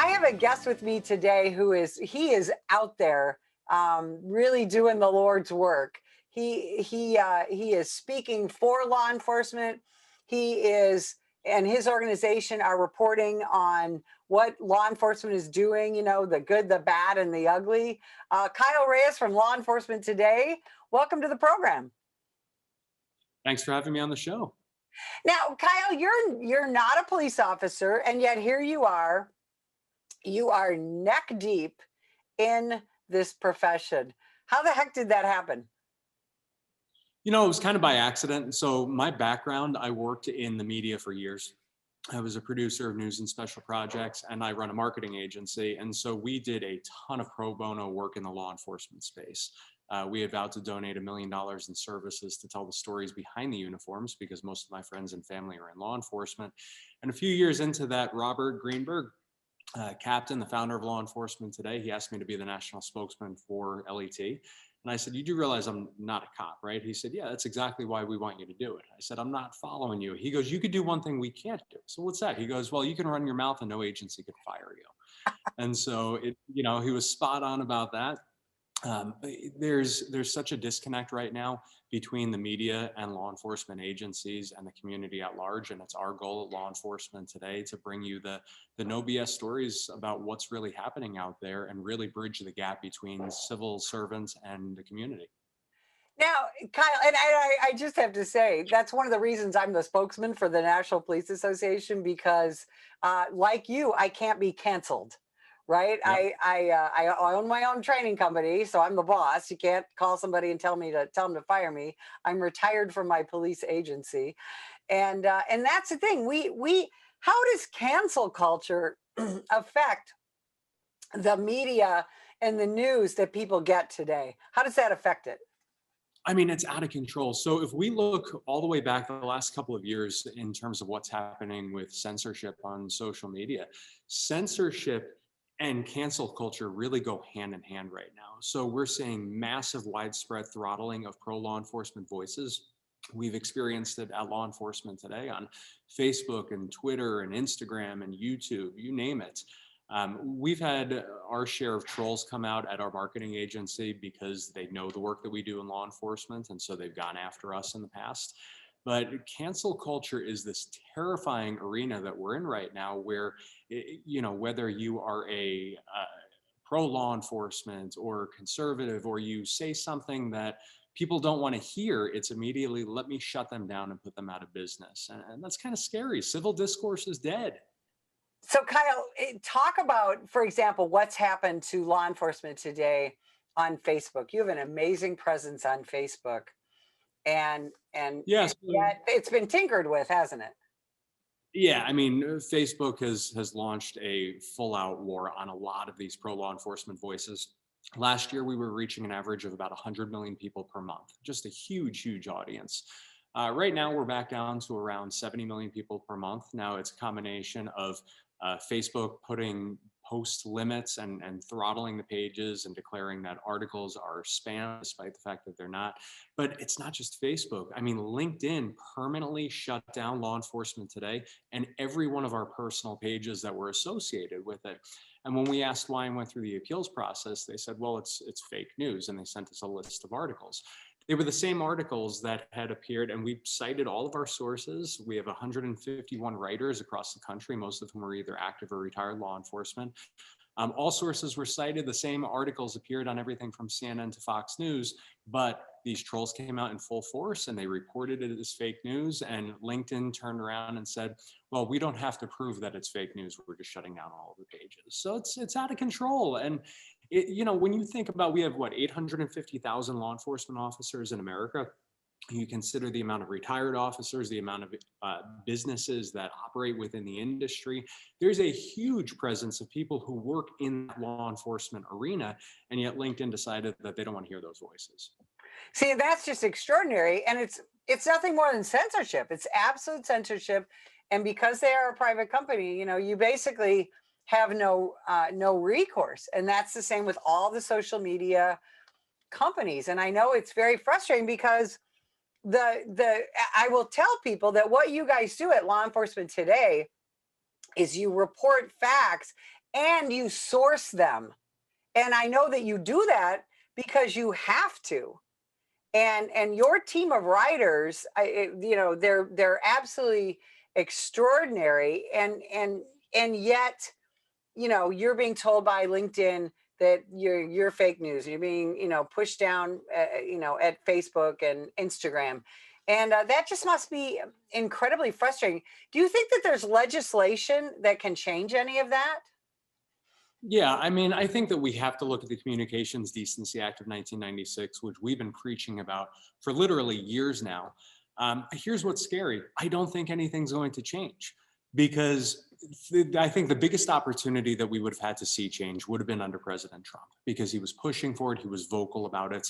I have a guest with me today who is out there, really doing the Lord's work. He is speaking for law enforcement. He is and his organization are reporting on what law enforcement is doing. You know, the good, the bad, and the ugly. Kyle Reyes from Law Enforcement Today. Welcome to the program. Thanks for having me on the show. Now, Kyle, you're not a police officer, and yet here you are. You are neck deep in this profession. How the heck did that happen? You know, it was kind of by accident. So my background, I worked in the media for years. I was a producer of news and special projects, and I run a marketing agency. And so we did a ton of pro bono work in the law enforcement space. We had vowed to donate $1 million in services to tell the stories behind the uniforms because most of my friends and family are in law enforcement. And a few years into that, Robert Greenberg, Captain, the founder of Law Enforcement Today, he asked me to be the national spokesman for LET. And I said, you do realize I'm not a cop, right? He said, yeah, that's exactly why we want you to do it. I said, I'm not following you. He goes, you could do one thing we can't do. So what's that? He goes, well, you can run your mouth and no agency could fire you. And so he was spot on about that. There's such a disconnect right now between the media and law enforcement agencies and the community at large, and it's our goal at Law Enforcement Today to bring you the no BS stories about what's really happening out there and really bridge the gap between civil servants and the community. Now, Kyle, and I just have to say, that's one of the reasons I'm the spokesman for the National Police Association, because like you, I can't be canceled. Right. Yep. I own my own training company, so I'm the boss. You can't call somebody and tell them to fire me. I'm retired from my police agency. And that's the thing. We how does cancel culture affect the media and the news that people get today? How does that affect it? I mean, it's out of control. So if we look all the way back the last couple of years in terms of what's happening with censorship on social media, censorship and cancel culture really go hand in hand right now. So we're seeing massive widespread throttling of pro law enforcement voices. We've experienced it at Law Enforcement Today on Facebook and Twitter and Instagram and YouTube, you name it. We've had our share of trolls come out at our marketing agency because they know the work that we do in law enforcement, and so they've gone after us in the past. But cancel culture is this terrifying arena that we're in right now where, whether you are a pro law enforcement or conservative, or you say something that people don't want to hear, it's immediately, let me shut them down and put them out of business. And that's kind of scary. Civil discourse is dead. So, Kyle, talk about, for example, what's happened to law enforcement today on Facebook. You have an amazing presence on Facebook, and Yes. yet it's been tinkered with, hasn't it? Yeah, I mean, Facebook has launched a full out war on a lot of these pro law enforcement voices. Last year, we were reaching an average of about 100 million people per month, just a huge audience. Right now, we're back down to around 70 million people per month. Now, it's a combination of Facebook putting post limits and throttling the pages and declaring that articles are spam, despite the fact that they're not. But it's not just Facebook. I mean, LinkedIn permanently shut down Law Enforcement Today and every one of our personal pages that were associated with it. And when we asked why and went through the appeals process, they said, well, it's fake news. And they sent us a list of articles. They were the same articles that had appeared, and we cited all of our sources. We have 151 writers across the country, most of whom are either active or retired law enforcement. All sources were cited. The same articles appeared on everything from CNN to Fox News, but these trolls came out in full force and they reported it as fake news. And LinkedIn turned around and said, well, we don't have to prove that it's fake news. We're just shutting down all of the pages. So it's out of control. And when you think about, we have 850,000 law enforcement officers in America. You consider the amount of retired officers, the amount of businesses that operate within the industry. There's a huge presence of people who work in the law enforcement arena, and yet LinkedIn decided that they don't want to hear those voices. See, that's just extraordinary, and it's nothing more than censorship. It's absolute censorship, and because they are a private company, you basically have no recourse, and that's the same with all the social media companies. And I know it's very frustrating because I will tell people that what you guys do at Law Enforcement Today is you report facts and you source them. And I know that you do that because you have to. And your team of writers, they're absolutely extraordinary. And yet, you're being told by LinkedIn that you're fake news. You're being, pushed down, at Facebook and Instagram. And that just must be incredibly frustrating. Do you think that there's legislation that can change any of that? Yeah, I mean, I think that we have to look at the Communications Decency Act of 1996, which we've been preaching about for literally years now. Here's what's scary. I don't think anything's going to change because I think the biggest opportunity that we would have had to see change would have been under President Trump because he was pushing for it. He was vocal about it.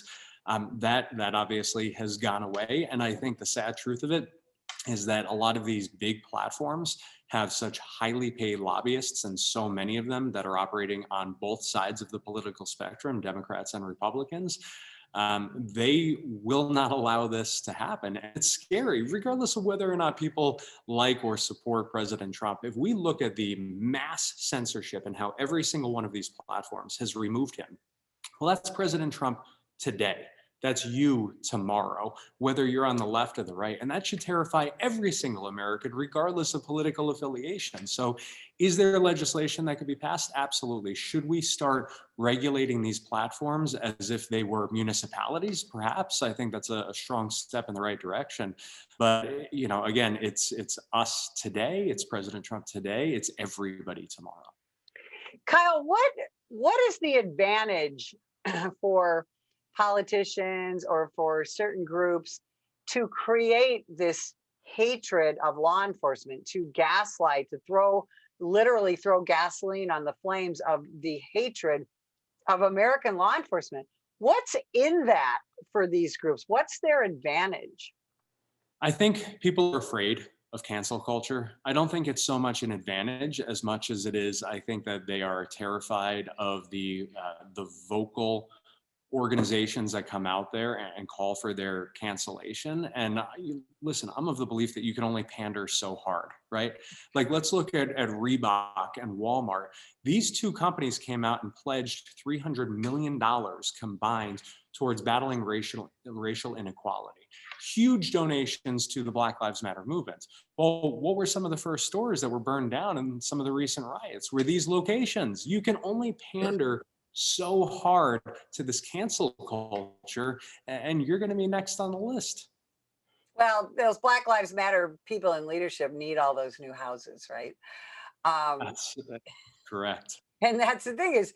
That obviously has gone away. And I think the sad truth of it is that a lot of these big platforms have such highly paid lobbyists, and so many of them that are operating on both sides of the political spectrum, Democrats and Republicans. They will not allow this to happen. And it's scary, regardless of whether or not people like or support President Trump. If we look at the mass censorship and how every single one of these platforms has removed him, well, that's President Trump today. That's you tomorrow, whether you're on the left or the right. And that should terrify every single American, regardless of political affiliation. So is there legislation that could be passed? Absolutely. Should we start regulating these platforms as if they were municipalities? Perhaps. I think that's a strong step in the right direction. But, again, it's us today. It's President Trump today. It's everybody tomorrow. Kyle, what is the advantage for politicians or for certain groups to create this hatred of law enforcement, to gaslight, to literally throw gasoline on the flames of the hatred of American law enforcement? What's in that for these groups? What's their advantage? I think people are afraid of cancel culture. I don't think it's so much an advantage as much as it is. I think that they are terrified of the vocal organizations that come out there and call for their cancellation. And listen, I'm of the belief that you can only pander so hard, right? Like, let's look at Reebok and Walmart. These two companies came out and pledged $300 million combined towards battling racial inequality. Huge donations to the Black Lives Matter movement. Well, what were some of the first stores that were burned down in some of the recent riots? Were these locations? You can only pander so hard to this cancel culture, and you're going to be next on the list. Well, those Black Lives Matter people in leadership need all those new houses, right? That's correct. And that's the thing is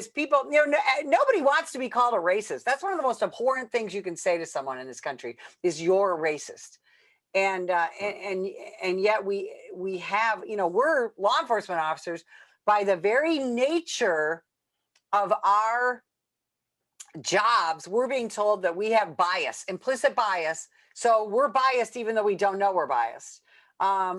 people, nobody wants to be called a racist. That's one of the most abhorrent things you can say to someone in this country is you're a racist. And yet we have, we're law enforcement officers by the very nature of our jobs. We're being told that we have bias, implicit bias. So we're biased even though we don't know we're biased.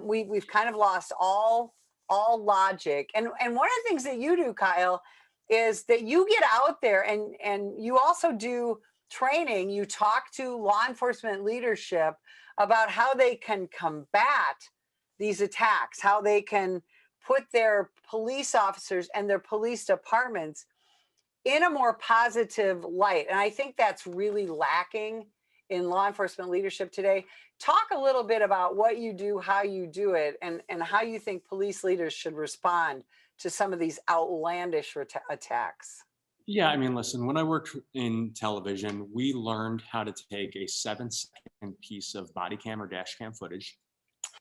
We've kind of lost all logic. And one of the things that you do, Kyle, is that you get out there and you also do training. You talk to law enforcement leadership about how they can combat these attacks, how they can put their police officers and their police departments in a more positive light. And I think that's really lacking in law enforcement leadership today. Talk a little bit about what you do, how you do it, and how you think police leaders should respond to some of these outlandish attacks. Yeah, I mean, listen, when I worked in television, we learned how to take a 7-second piece of body cam or dash cam footage,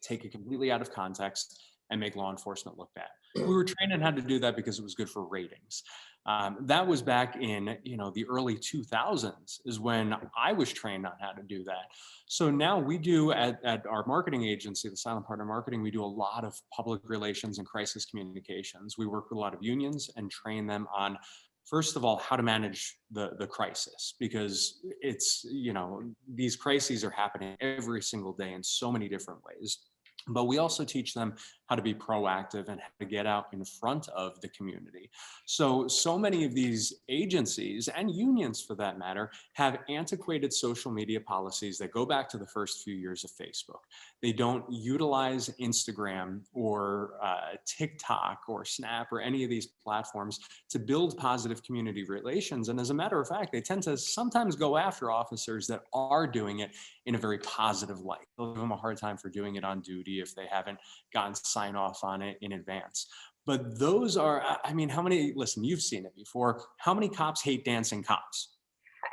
take it completely out of context, and make law enforcement look bad. We were trained on how to do that because it was good for ratings. That was back in the early 2000s is when I was trained on how to do that. So now we do at our marketing agency, the Silent Partner Marketing, we do a lot of public relations and crisis communications. We work with a lot of unions and train them on, first of all, how to manage the crisis, because it's, these crises are happening every single day in so many different ways. But we also teach them how to be proactive, and how to get out in front of the community. So many of these agencies and unions for that matter have antiquated social media policies that go back to the first few years of Facebook. They don't utilize Instagram or TikTok or Snap or any of these platforms to build positive community relations. And as a matter of fact, they tend to sometimes go after officers that are doing it in a very positive light. They'll give them a hard time for doing it on duty if they haven't gotten sign off on it in advance. But those are, I mean, how many, listen, you've seen it before. How many cops hate dancing cops?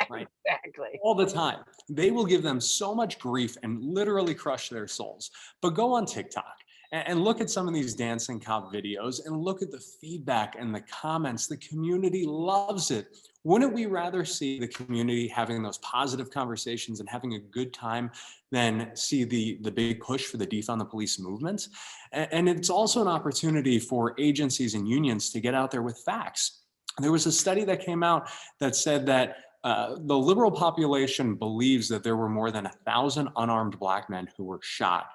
Right? Exactly. All the time. They will give them so much grief and literally crush their souls. But go on TikTok and look at some of these dancing cop videos and look at the feedback and the comments. The community loves it. Wouldn't we rather see the community having those positive conversations and having a good time than see the big push for the defund the police movement? And it's also an opportunity for agencies and unions to get out there with facts. There was a study that came out that said that the liberal population believes that there were more than 1,000 unarmed Black men who were shot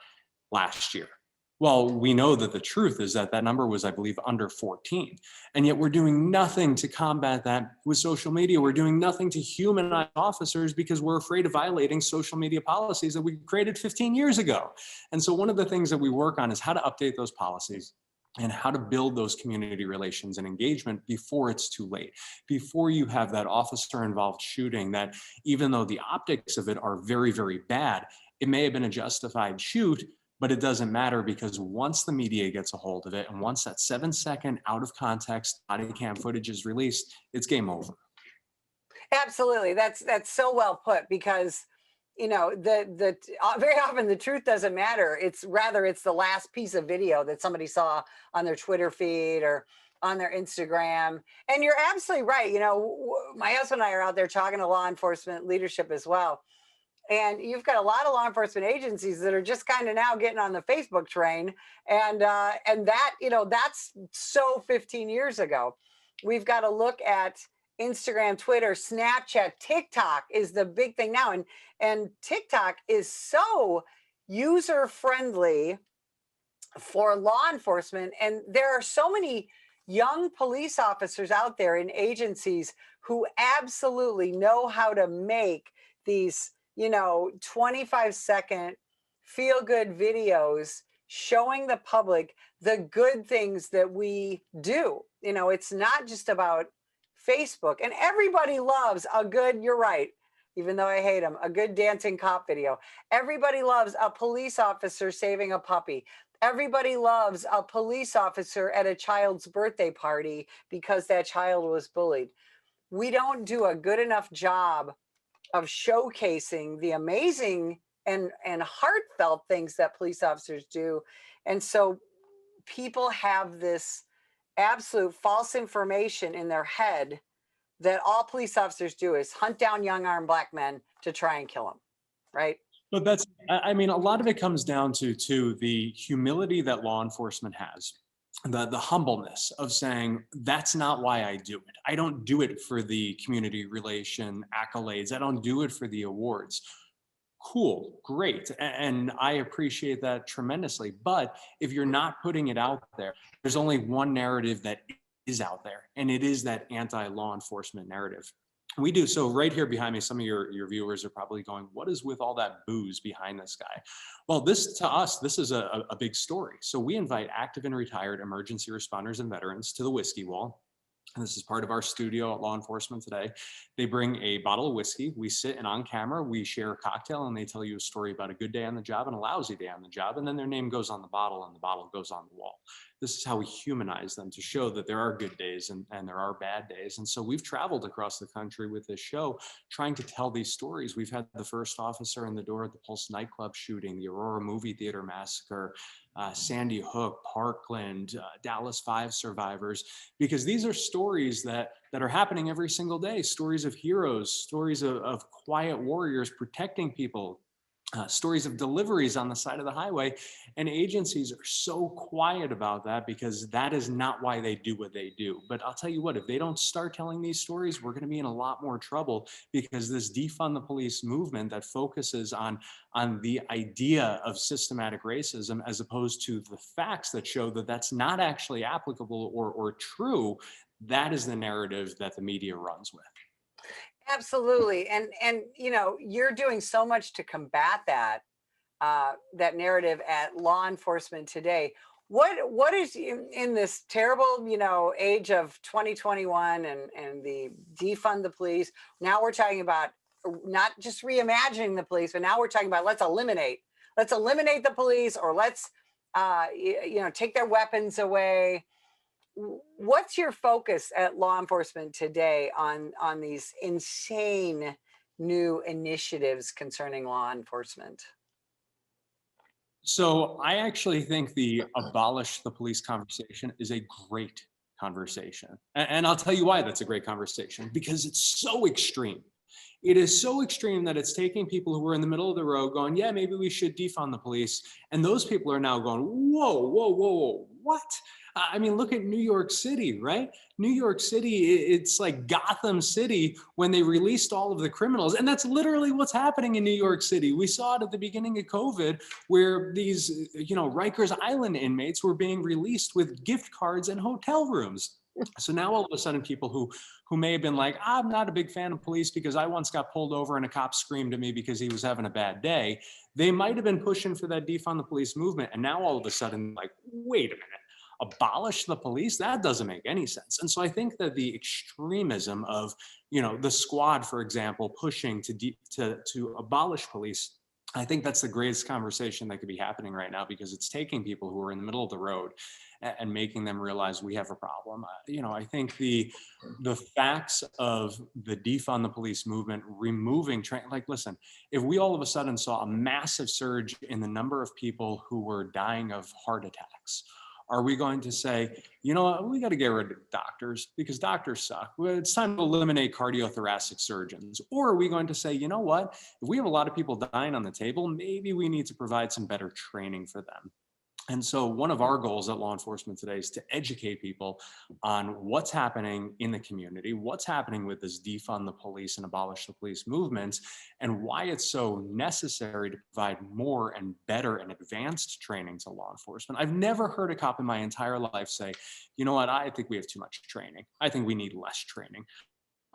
last year. Well, we know that the truth is that that number was, I believe, under 14. And yet we're doing nothing to combat that with social media. We're doing nothing to humanize officers because we're afraid of violating social media policies that we created 15 years ago. And so one of the things that we work on is how to update those policies and how to build those community relations and engagement before it's too late, before you have that officer involved shooting that, even though the optics of it are very, very bad, it may have been a justified shoot, but it doesn't matter because once the media gets a hold of it and once that 7-second out of context body cam footage is released, it's game over. Absolutely. That's so well put, because very often the truth doesn't matter. It's rather it's the last piece of video that somebody saw on their Twitter feed or on their Instagram. And you're absolutely right. My husband and I are out there talking to law enforcement leadership as well. And you've got a lot of law enforcement agencies that are just kind of now getting on the Facebook train, and that's so 15 years ago. We've got to look at Instagram, Twitter, Snapchat, TikTok is the big thing now, and TikTok is so user friendly for law enforcement, and there are so many young police officers out there in agencies who absolutely know how to make these 25-second feel good videos showing the public the good things that we do. It's not just about Facebook, and everybody loves a good, you're right, even though I hate them, a good dancing cop video. Everybody loves a police officer saving a puppy. Everybody loves a police officer at a child's birthday party because that child was bullied. We don't do a good enough job of showcasing the amazing and heartfelt things that police officers do. And so people have this absolute false information in their head that all police officers do is hunt down young armed Black men to try and kill them, right? But I mean, a lot of it comes down to the humility that law enforcement has. The humbleness of saying, that's not why I do it. I don't do it for the community relation accolades. I don't do it for the awards. Cool, great. And I appreciate that tremendously. But if you're not putting it out there, there's only one narrative that is out there, and it is that anti-law enforcement narrative. We do. So right here behind me, some of your viewers are probably going, what is with all that booze behind this guy? Well, to us, this is a big story. So we invite active and retired emergency responders and veterans to the Whiskey Wall. And this is part of our studio at Law Enforcement Today. They bring a bottle of whiskey. We sit, and on camera, we share a cocktail, and they tell you a story about a good day on the job and a lousy day on the job. And then their name goes on the bottle, and the bottle goes on the wall. This is how we humanize them, to show that there are good days and there are bad days. And so we've traveled across the country with this show, trying to tell these stories. We've had the first officer in the door at the Pulse nightclub shooting, the Aurora movie theater massacre, Sandy Hook, Parkland, Dallas 5 survivors, because these are stories that are happening every single day, stories of heroes, stories of quiet warriors protecting people stories of deliveries on the side of the highway. And agencies are so quiet about that because that is not why they do what they do. But I'll tell you what, if they don't start telling these stories, we're going to be in a lot more trouble, because this defund the police movement that focuses on the idea of systematic racism, as opposed to the facts that show that that's not actually applicable or true, that is the narrative that the media runs with. Absolutely. And you know, you're doing so much to combat that that narrative at law enforcement today. What is in this terrible, you know, age of 2021 and the defund the police? Now we're talking about not just reimagining the police, but now we're talking about let's eliminate the police, or let's you know, take their weapons away. What's your focus at law enforcement today on these insane new initiatives concerning law enforcement? So I actually think the abolish the police conversation is a great conversation. And I'll tell you why that's a great conversation, because it's so extreme. It is so extreme that it's taking people who were in the middle of the road going, yeah, maybe we should defund the police. And those people are now going, whoa, whoa, whoa, whoa, what? I mean, look at New York City, right? New York City, it's like Gotham City when they released all of the criminals. And that's literally what's happening in New York City. We saw it at the beginning of COVID, where these, you know, Rikers Island inmates were being released with gift cards and hotel rooms. So now all of a sudden people who may have been like, I'm not a big fan of police because I once got pulled over and a cop screamed at me because he was having a bad day, they might have been pushing for that defund the police movement. And now all of a sudden, like, wait a minute, abolish the police? That doesn't make any sense. And so I think that the extremism of, you know, the squad, for example, pushing to abolish police, I think that's the greatest conversation that could be happening right now, because it's taking people who are in the middle of the road and making them realize we have a problem. You know, I think the facts of the defund the police movement, removing like, listen, if we all of a sudden saw a massive surge in the number of people who were dying of heart attacks, are we going to say, you know what, we got to get rid of doctors because doctors suck? Well, it's time to eliminate cardiothoracic surgeons. Or are we going to say, you know what, if we have a lot of people dying on the table, maybe we need to provide some better training for them? And so one of our goals at law enforcement today is to educate people on what's happening in the community, what's happening with this defund the police and abolish the police movements, and why it's so necessary to provide more and better and advanced training to law enforcement. I've never heard a cop in my entire life say, you know what, I think we have too much training. I think we need less training.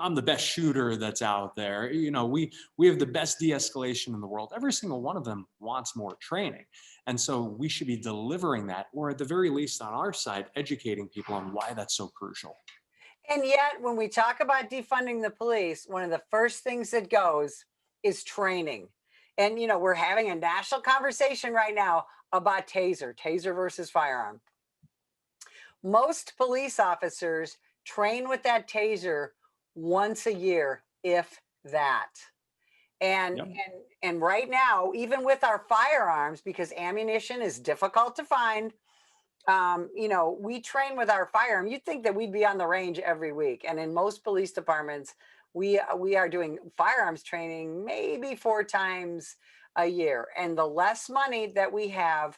I'm the best shooter that's out there. You know, we have the best de-escalation in the world. Every single one of them wants more training. And so we should be delivering that, or at the very least on our side, educating people on why that's so crucial. And yet, when we talk about defunding the police, one of the first things that goes is training. And, you know, we're having a national conversation right now about taser versus firearm. Most police officers train with that taser once a year, if that. And Yep. and right now, even with our firearms, because ammunition is difficult to find, you know, we train with our firearm. You'd think that we'd be on the range every week. And in most police departments, we are doing firearms training maybe 4 times a year. And the less money that we have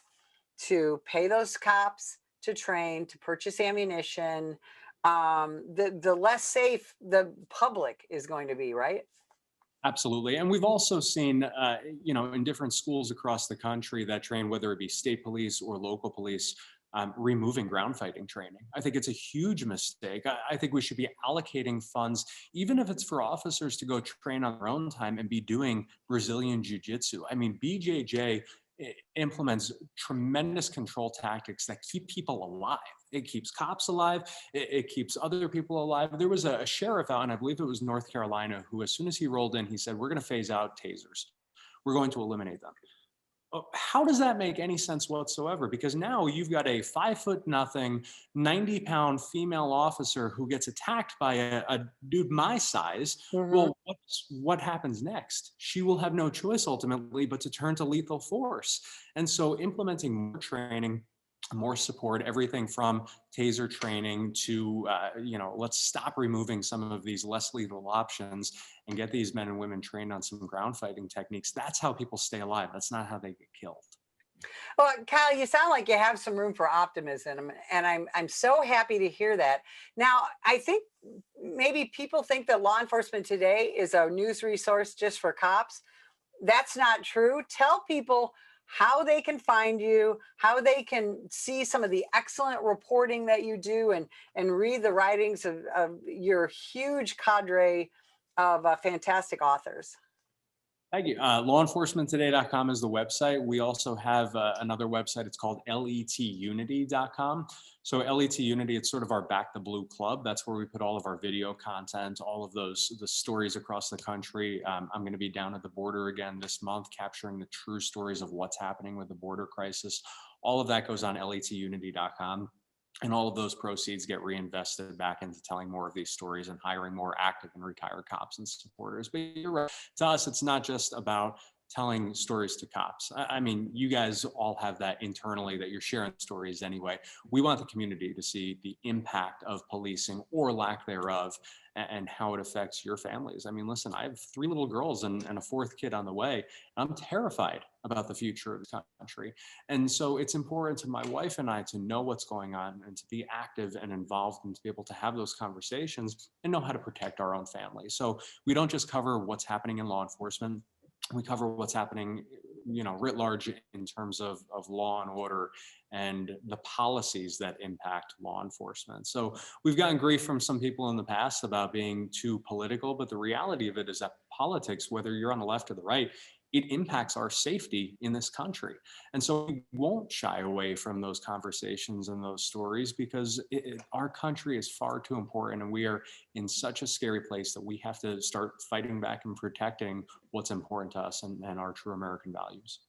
to pay those cops to train, to purchase ammunition, the less safe the public is going to be, right? Absolutely. And we've also seen, you know, in different schools across the country that train, whether it be state police or local police, removing ground fighting training. I think it's a huge mistake. I think we should be allocating funds, even if it's for officers to go train on their own time and be doing Brazilian Jiu-Jitsu. I mean, BJJ implements tremendous control tactics that keep people alive. It keeps cops alive. It keeps other people alive. There was a sheriff out, and I believe it was North Carolina, who, as soon as he rolled in, he said, we're going to phase out tasers. We're going to eliminate them. How does that make any sense whatsoever? Because now you've got a 5'0", 90-pound female officer who gets attacked by a dude my size. Mhm. Well, what happens next? She will have no choice ultimately but to turn to lethal force. And so implementing more training, more support, everything from taser training to, let's stop removing some of these less lethal options and get these men and women trained on some ground fighting techniques. That's how people stay alive. That's not how they get killed. Well, Kyle, you sound like you have some room for optimism, and I'm so happy to hear that. Now, I think maybe people think that law enforcement today is a news resource just for cops. That's not true. Tell people how they can find you, how they can see some of the excellent reporting that you do, and read the writings of your huge cadre of fantastic authors. Thank you. Lawenforcementtoday.com is the website. We also have another website. It's called letunity.com. So LET Unity, it's sort of our Back the Blue club. That's where we put all of our video content, all of the stories across the country. I'm going to be down at the border again this month, capturing the true stories of what's happening with the border crisis. All of that goes on letunity.com. And all of those proceeds get reinvested back into telling more of these stories and hiring more active and retired cops and supporters. But you're right. To us, it's not just about telling stories to cops. I mean, you guys all have that internally, that you're sharing stories anyway. We want the community to see the impact of policing or lack thereof and how it affects your families. I mean, listen, I have 3 little girls and a 4th kid on the way. I'm terrified about the future of this country. And so it's important to my wife and I to know what's going on and to be active and involved and to be able to have those conversations and know how to protect our own family. So we don't just cover what's happening in law enforcement. We cover what's happening, writ large in terms of law and order and the policies that impact law enforcement. So we've gotten grief from some people in the past about being too political, but the reality of it is that politics, whether you're on the left or the right, it impacts our safety in this country. And so we won't shy away from those conversations and those stories because our country is far too important, and we are in such a scary place that we have to start fighting back and protecting what's important to us and our true American values.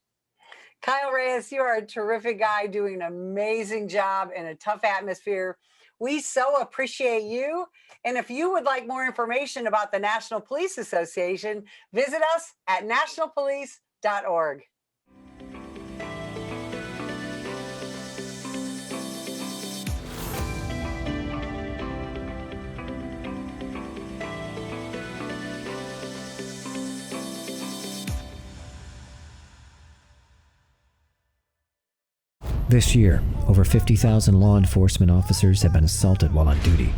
Kyle Reyes, you are a terrific guy doing an amazing job in a tough atmosphere. We so appreciate you. And if you would like more information about the National Police Association, visit us at nationalpolice.org. This year, over 50,000 law enforcement officers have been assaulted while on duty.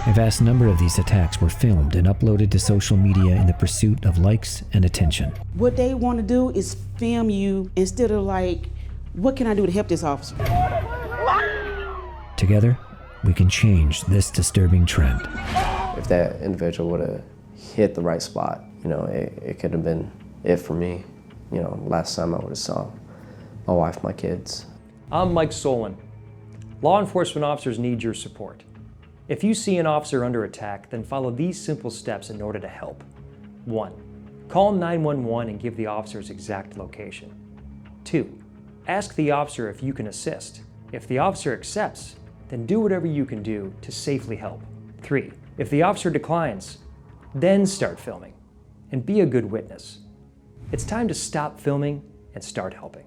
A vast number of these attacks were filmed and uploaded to social media in the pursuit of likes and attention. What they want to do is film you instead of like, what can I do to help this officer? Together, we can change this disturbing trend. If that individual would have hit the right spot, it could have been it for me. Last time I would have saw my wife, my kids. I'm Mike Solon. Law enforcement officers need your support. If you see an officer under attack, then follow these simple steps in order to help. 1. Call 911 and give the officer's exact location. 2. Ask the officer if you can assist. If the officer accepts, then do whatever you can do to safely help. 3. If the officer declines, then start filming and be a good witness. It's time to stop filming and start helping.